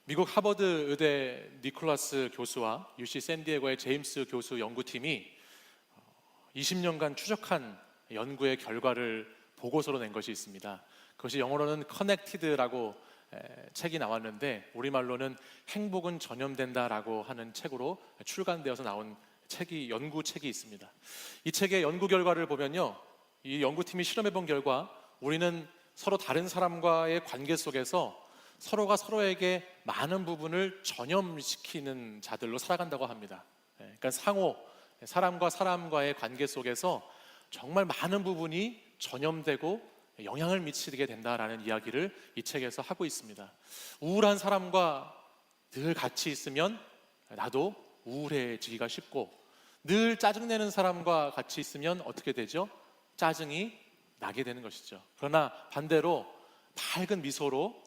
미국 하버드 의대 니콜라스 교수와 UC 샌디에고의 제임스 교수 연구팀이 20년간 추적한 연구의 결과를 보고서로 낸 것이 있습니다. 그것이 영어로는 커넥티드라고 책이 나왔는데 우리말로는 행복은 전염된다라고 하는 책으로 출간되어서 나온 연구책이 있습니다. 이 책의 연구 결과를 보면요, 이 연구팀이 실험해 본 결과 우리는 서로 다른 사람과의 관계 속에서 서로가 서로에게 많은 부분을 전염시키는 자들로 살아간다고 합니다. 그러니까 사람과 사람과의 관계 속에서 정말 많은 부분이 전염되고 영향을 미치게 된다라는 이야기를 이 책에서 하고 있습니다. 우울한 사람과 늘 같이 있으면 나도 우울해지기가 쉽고, 늘 짜증내는 사람과 같이 있으면 어떻게 되죠? 짜증이 나게 되는 것이죠. 그러나 반대로 밝은 미소로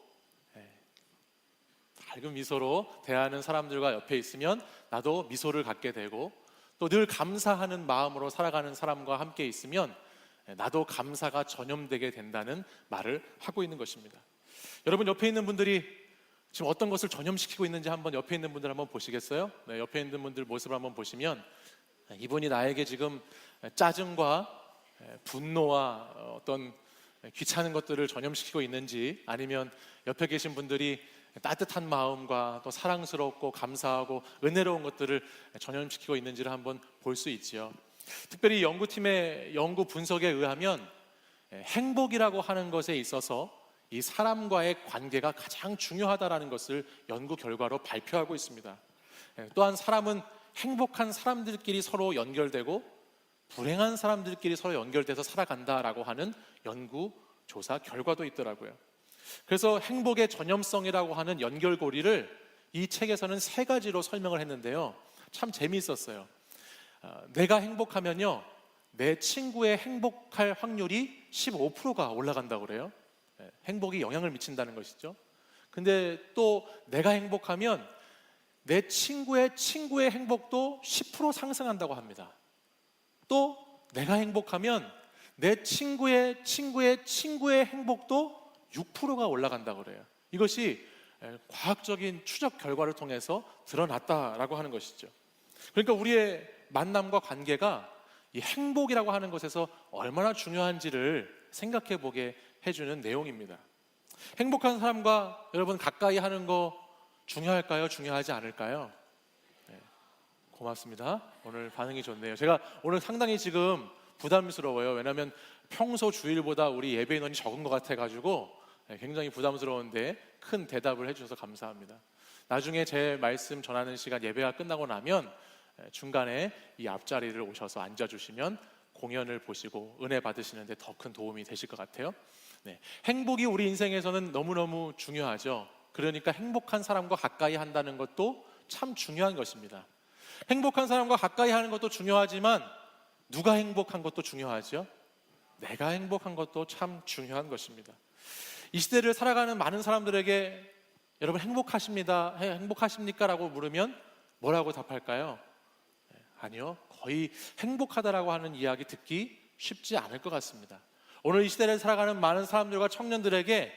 대하는 사람들과 옆에 있으면 나도 미소를 갖게 되고, 또 늘 감사하는 마음으로 살아가는 사람과 함께 있으면 나도 감사가 전염되게 된다는 말을 하고 있는 것입니다. 여러분, 옆에 있는 분들이 지금 어떤 것을 전염시키고 있는지 한번 옆에 있는 분들 한번 보시겠어요? 네, 옆에 있는 분들 모습을 한번 보시면 이분이 나에게 지금 짜증과 분노와 어떤 귀찮은 것들을 전염시키고 있는지, 아니면 옆에 계신 분들이 따뜻한 마음과 또 사랑스럽고 감사하고 은혜로운 것들을 전염시키고 있는지를 한번 볼 수 있지요. 특별히 연구팀의 연구 분석에 의하면 행복이라고 하는 것에 있어서 이 사람과의 관계가 가장 중요하다라는 것을 연구 결과로 발표하고 있습니다. 또한 사람은 행복한 사람들끼리 서로 연결되고 불행한 사람들끼리 서로 연결돼서 살아간다라고 하는 연구 조사 결과도 있더라고요. 그래서 행복의 전염성이라고 하는 연결고리를 이 책에서는 3가지로 설명을 했는데요, 참 재미있었어요. 내가 행복하면요, 내 친구의 행복할 확률이 15%가 올라간다고 그래요. 행복이 영향을 미친다는 것이죠. 근데 또 내가 행복하면 내 친구의 행복도 10% 상승한다고 합니다. 또 내가 행복하면 내 친구의 행복도 6%가 올라간다고 그래요. 이것이 과학적인 추적 결과를 통해서 드러났다라고 하는 것이죠. 그러니까 우리의 만남과 관계가 이 행복이라고 하는 것에서 얼마나 중요한지를 생각해 보게 해주는 내용입니다. 행복한 사람과 여러분 가까이 하는 거 중요할까요? 중요하지 않을까요? 네, 고맙습니다. 오늘 반응이 좋네요. 제가 오늘 상당히 지금 부담스러워요. 왜냐하면 평소 주일보다 우리 예배 인원이 적은 것 같아가지고 굉장히 부담스러운데 큰 대답을 해주셔서 감사합니다. 나중에 제 말씀 전하는 시간 예배가 끝나고 나면 중간에 이 앞자리를 오셔서 앉아주시면 공연을 보시고 은혜 받으시는데 더 큰 도움이 되실 것 같아요. 네, 행복이 우리 인생에서는 너무너무 중요하죠. 그러니까 행복한 사람과 가까이 한다는 것도 참 중요한 것입니다. 행복한 사람과 가까이 하는 것도 중요하지만 누가 행복한 것도 중요하죠. 내가 행복한 것도 참 중요한 것입니다. 이 시대를 살아가는 많은 사람들에게 여러분 행복하십니까? 라고 물으면 뭐라고 답할까요? 아니요, 거의 행복하다라고 하는 이야기 듣기 쉽지 않을 것 같습니다. 오늘 이 시대를 살아가는 많은 사람들과 청년들에게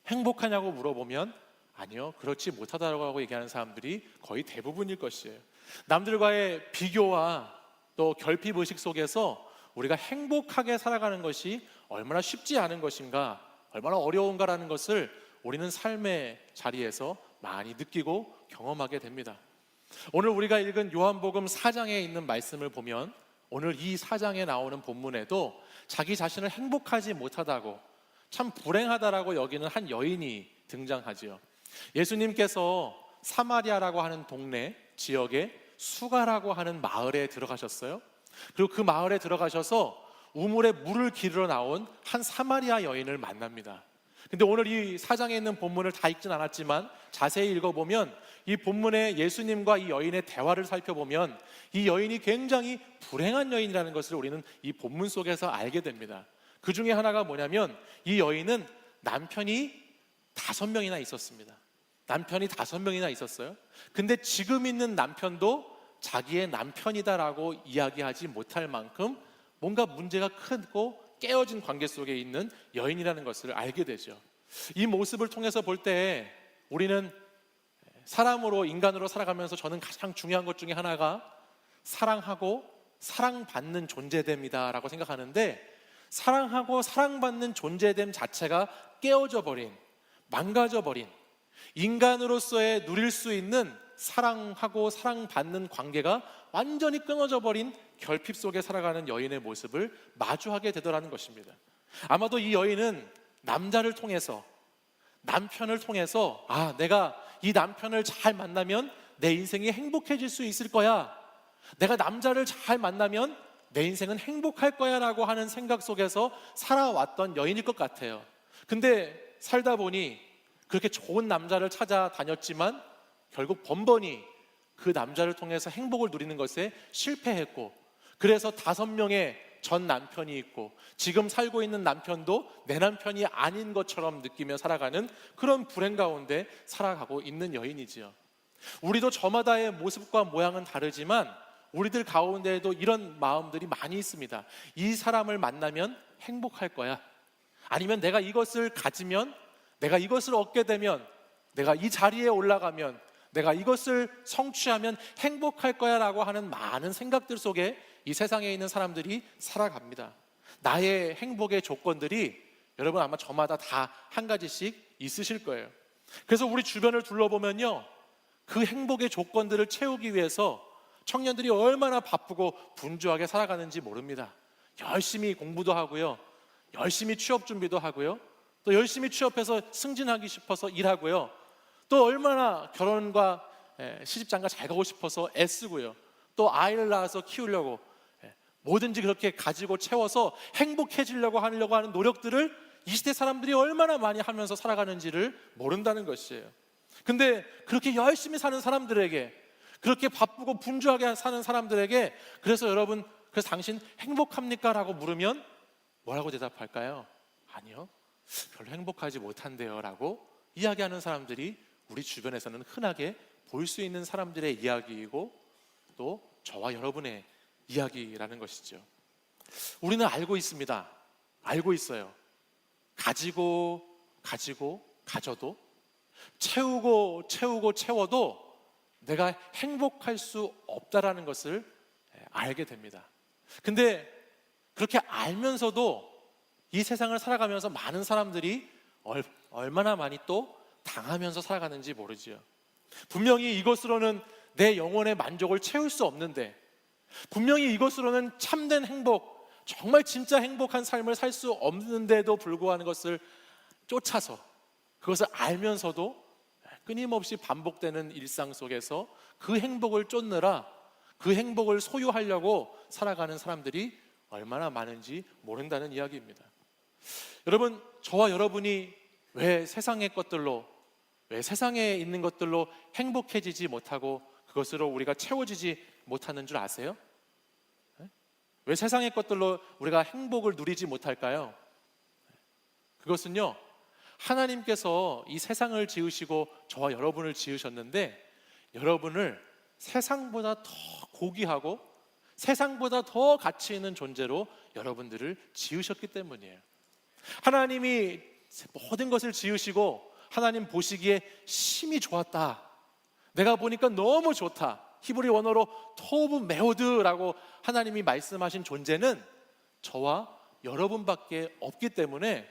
행복하냐고 물어보면 아니요, 그렇지 못하다라고 얘기하는 사람들이 거의 대부분일 것이에요. 남들과의 비교와 또 결핍의식 속에서 우리가 행복하게 살아가는 것이 얼마나 쉽지 않은 것인가, 얼마나 어려운가라는 것을 우리는 삶의 자리에서 많이 느끼고 경험하게 됩니다. 오늘 우리가 읽은 요한복음 4장에 있는 말씀을 보면 오늘 이 4장에 나오는 본문에도 자기 자신을 행복하지 못하다고, 참 불행하다라고 여기는 한 여인이 등장하지요. 예수님께서 사마리아라고 하는 동네 지역에 수가라고 하는 마을에 들어가셨어요. 그리고 그 마을에 들어가셔서 우물에 물을 기르러 나온 한 사마리아 여인을 만납니다. 근데 오늘 이 4장에 있는 본문을 다 읽진 않았지만 자세히 읽어보면 이 본문에 예수님과 이 여인의 대화를 살펴보면 이 여인이 굉장히 불행한 여인이라는 것을 우리는 이 본문 속에서 알게 됩니다. 그 중에 하나가 뭐냐면 이 여인은 남편이 5명이나 있었습니다. 남편이 5명이나 있었어요. 근데 지금 있는 남편도 자기의 남편이다라고 이야기하지 못할 만큼 뭔가 문제가 크고 깨어진 관계 속에 있는 여인이라는 것을 알게 되죠. 이 모습을 통해서 볼 때 우리는 사람으로, 인간으로 살아가면서 저는 가장 중요한 것 중에 하나가 사랑하고 사랑받는 존재됨이다라고 생각하는데, 사랑하고 사랑받는 존재됨 자체가 깨어져 버린, 망가져 버린, 인간으로서의 누릴 수 있는 사랑하고 사랑받는 관계가 완전히 끊어져 버린 결핍 속에 살아가는 여인의 모습을 마주하게 되더라는 것입니다. 아마도 이 여인은 남자를 통해서, 남편을 통해서, 내가 이 남편을 잘 만나면 내 인생이 행복해질 수 있을 거야, 내가 남자를 잘 만나면 내 인생은 행복할 거야 라고 하는 생각 속에서 살아왔던 여인일 것 같아요. 근데 살다 보니 그렇게 좋은 남자를 찾아다녔지만 결국 번번이 그 남자를 통해서 행복을 누리는 것에 실패했고, 그래서 5명의 전 남편이 있고 지금 살고 있는 남편도 내 남편이 아닌 것처럼 느끼며 살아가는 그런 불행 가운데 살아가고 있는 여인이지요. 우리도 저마다의 모습과 모양은 다르지만 우리들 가운데에도 이런 마음들이 많이 있습니다. 이 사람을 만나면 행복할 거야, 아니면 내가 이것을 가지면, 내가 이것을 얻게 되면, 내가 이 자리에 올라가면, 내가 이것을 성취하면 행복할 거야 라고 하는 많은 생각들 속에 이 세상에 있는 사람들이 살아갑니다. 나의 행복의 조건들이 여러분 아마 저마다 다 한 가지씩 있으실 거예요. 그래서 우리 주변을 둘러보면요, 그 행복의 조건들을 채우기 위해서 청년들이 얼마나 바쁘고 분주하게 살아가는지 모릅니다. 열심히 공부도 하고요, 열심히 취업 준비도 하고요, 또 열심히 취업해서 승진하기 싶어서 일하고요, 또 얼마나 결혼과 시집장가 잘 가고 싶어서 애쓰고요, 또 아이를 낳아서 키우려고 뭐든지 그렇게 가지고 채워서 행복해지려고 하는 노력들을 이 시대 사람들이 얼마나 많이 하면서 살아가는지를 모른다는 것이에요. 근데 그렇게 열심히 사는 사람들에게, 그렇게 바쁘고 분주하게 사는 사람들에게 그래서 당신 행복합니까? 라고 물으면 뭐라고 대답할까요? 아니요, 별로 행복하지 못한대요 라고 이야기하는 사람들이 우리 주변에서는 흔하게 볼 수 있는 사람들의 이야기이고, 또 저와 여러분의 이야기라는 것이죠. 우리는 알고 있습니다. 알고 있어요. 가져도 채워도 내가 행복할 수 없다라는 것을 알게 됩니다. 근데 그렇게 알면서도 이 세상을 살아가면서 많은 사람들이 얼마나 많이 또 당하면서 살아가는지 모르지요. 분명히 이것으로는 내 영혼의 만족을 채울 수 없는데, 분명히 이것으로는 참된 행복, 정말 진짜 행복한 삶을 살 수 없는데도 불구하는 것을 쫓아서, 그것을 알면서도 끊임없이 반복되는 일상 속에서 그 행복을 쫓느라, 그 행복을 소유하려고 살아가는 사람들이 얼마나 많은지 모른다는 이야기입니다. 여러분, 저와 여러분이 왜 세상의 것들로, 왜 세상에 있는 것들로 행복해지지 못하고 그것으로 우리가 채워지지 못하는 줄 아세요? 왜 세상의 것들로 우리가 행복을 누리지 못할까요? 그것은요, 하나님께서 이 세상을 지으시고 저와 여러분을 지으셨는데, 여러분을 세상보다 더 고귀하고 세상보다 더 가치 있는 존재로 여러분들을 지으셨기 때문이에요. 하나님이 모든 것을 지으시고 하나님 보시기에 심히 좋았다, 내가 보니까 너무 좋다, 히브리 원어로 토브 메오드라고 하나님이 말씀하신 존재는 저와 여러분밖에 없기 때문에,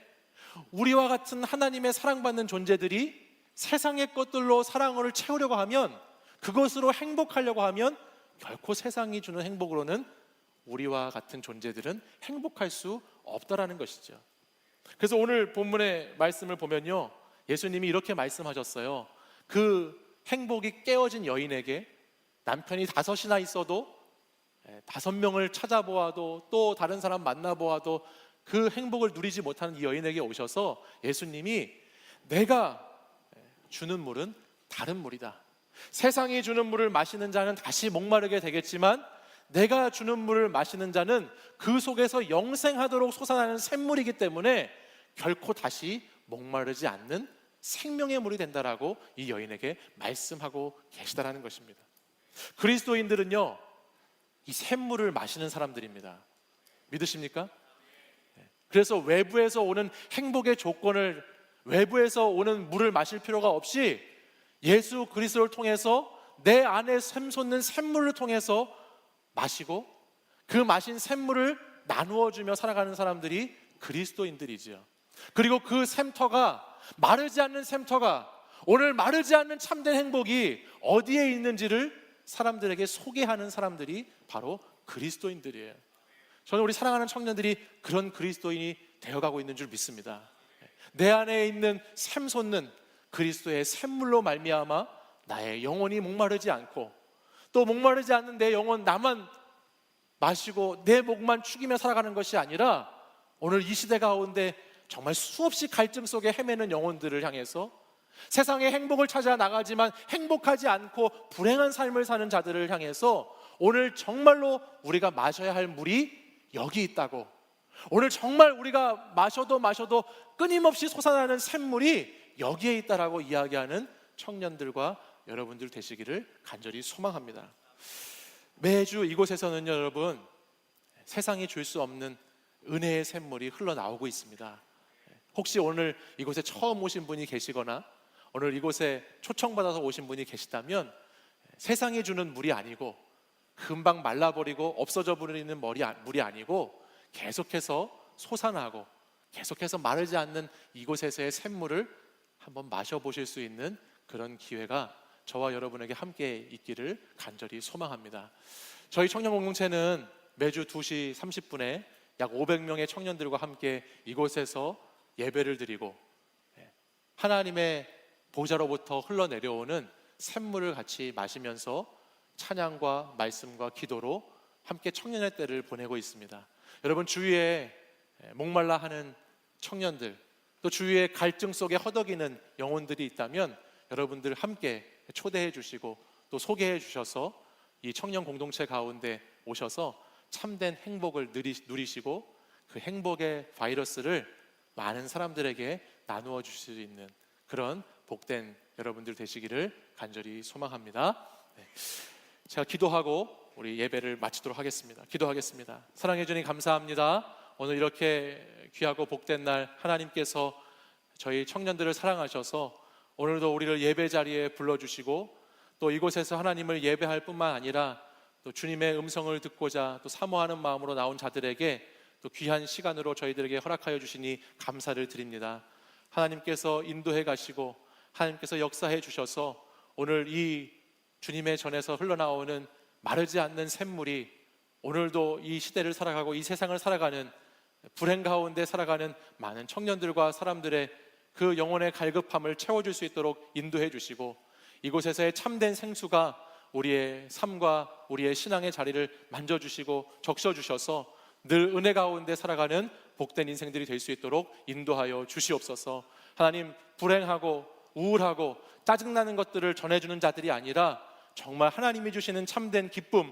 우리와 같은 하나님의 사랑받는 존재들이 세상의 것들로 사랑을 채우려고 하면, 그것으로 행복하려고 하면 결코 세상이 주는 행복으로는 우리와 같은 존재들은 행복할 수 없다라는 것이죠. 그래서 오늘 본문의 말씀을 보면요, 예수님이 이렇게 말씀하셨어요. 그 행복이 깨어진 여인에게 남편이 5이나 있어도, 5명을 찾아보아도, 또 다른 사람 만나보아도 그 행복을 누리지 못하는 이 여인에게 오셔서 예수님이, 내가 주는 물은 다른 물이다, 세상이 주는 물을 마시는 자는 다시 목마르게 되겠지만 내가 주는 물을 마시는 자는 그 속에서 영생하도록 솟아나는 샘물이기 때문에 결코 다시 목마르지 않는 생명의 물이 된다라고 이 여인에게 말씀하고 계시다라는 것입니다. 그리스도인들은요, 이 샘물을 마시는 사람들입니다. 믿으십니까? 그래서 외부에서 오는 행복의 조건을, 외부에서 오는 물을 마실 필요가 없이 예수 그리스도를 통해서 내 안에 샘솟는 샘물을 통해서 마시고 그 마신 샘물을 나누어 주며 살아가는 사람들이 그리스도인들이지요. 그리고 그 샘터가, 마르지 않는 샘터가, 오늘 마르지 않는 참된 행복이 어디에 있는지를 사람들에게 소개하는 사람들이 바로 그리스도인들이에요. 저는 우리 사랑하는 청년들이 그런 그리스도인이 되어가고 있는 줄 믿습니다. 내 안에 있는 샘솟는 그리스도의 샘물로 말미암아 나의 영혼이 목마르지 않고, 또 목마르지 않는 내 영혼 나만 마시고 내 목만 축이며 살아가는 것이 아니라, 오늘 이 시대 가운데 정말 수없이 갈증 속에 헤매는 영혼들을 향해서, 세상의 행복을 찾아 나가지만 행복하지 않고 불행한 삶을 사는 자들을 향해서 오늘 정말로 우리가 마셔야 할 물이 여기 있다고, 오늘 정말 우리가 마셔도 끊임없이 솟아나는 샘물이 여기에 있다라고 이야기하는 청년들과 여러분들 되시기를 간절히 소망합니다. 매주 이곳에서는 여러분, 세상이 줄 수 없는 은혜의 샘물이 흘러나오고 있습니다. 혹시 오늘 이곳에 처음 오신 분이 계시거나 오늘 이곳에 초청받아서 오신 분이 계시다면, 세상이 주는 물이 아니고 금방 말라버리고 없어져 버리는 물이 아니고 계속해서 솟아나고 계속해서 마르지 않는 이곳에서의 샘물을 한번 마셔보실 수 있는 그런 기회가 저와 여러분에게 함께 있기를 간절히 소망합니다. 저희 청년 공동체는 매주 2시 30분에 약 500명의 청년들과 함께 이곳에서 예배를 드리고 하나님의 보좌로부터 흘러내려오는 샘물을 같이 마시면서 찬양과 말씀과 기도로 함께 청년의 때를 보내고 있습니다. 여러분, 주위에 목말라 하는 청년들, 또 주위에 갈증 속에 허덕이는 영혼들이 있다면 여러분들 함께 초대해 주시고 또 소개해 주셔서 이 청년 공동체 가운데 오셔서 참된 행복을 누리시고 그 행복의 바이러스를 많은 사람들에게 나누어 주실 수 있는 그런 복된 여러분들 되시기를 간절히 소망합니다. 제가 기도하고 우리 예배를 마치도록 하겠습니다. 기도하겠습니다. 사랑해 주님 감사합니다. 오늘 이렇게 귀하고 복된 날 하나님께서 저희 청년들을 사랑하셔서 오늘도 우리를 예배 자리에 불러주시고, 또 이곳에서 하나님을 예배할 뿐만 아니라 또 주님의 음성을 듣고자 또 사모하는 마음으로 나온 자들에게 또 귀한 시간으로 저희들에게 허락하여 주시니 감사를 드립니다. 하나님께서 인도해 가시고 하나님께서 역사해 주셔서 오늘 이 주님의 전에서 흘러나오는 마르지 않는 샘물이 오늘도 이 시대를 살아가고 이 세상을 살아가는, 불행 가운데 살아가는 많은 청년들과 사람들의 그 영혼의 갈급함을 채워줄 수 있도록 인도해 주시고, 이곳에서의 참된 생수가 우리의 삶과 우리의 신앙의 자리를 만져주시고 적셔주셔서 늘 은혜 가운데 살아가는 복된 인생들이 될 수 있도록 인도하여 주시옵소서. 하나님, 불행하고 우울하고 짜증나는 것들을 전해주는 자들이 아니라 정말 하나님이 주시는 참된 기쁨,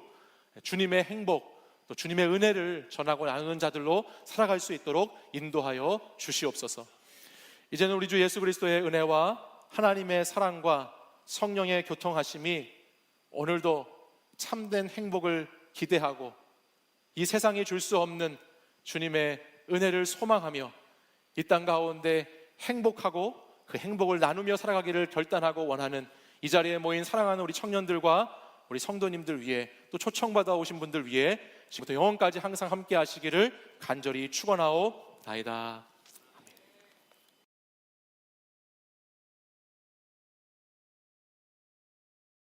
주님의 행복, 또 주님의 은혜를 전하고 나누는 자들로 살아갈 수 있도록 인도하여 주시옵소서. 이제는 우리 주 예수 그리스도의 은혜와 하나님의 사랑과 성령의 교통하심이 오늘도 참된 행복을 기대하고 이 세상이 줄 수 없는 주님의 은혜를 소망하며 이 땅 가운데 행복하고 그 행복을 나누며 살아가기를 결단하고 원하는 이 자리에 모인 사랑하는 우리 청년들과 우리 성도님들 위해, 또 초청받아 오신 분들 위해 지금부터 영원까지 항상 함께 하시기를 간절히 축원하옵나이다.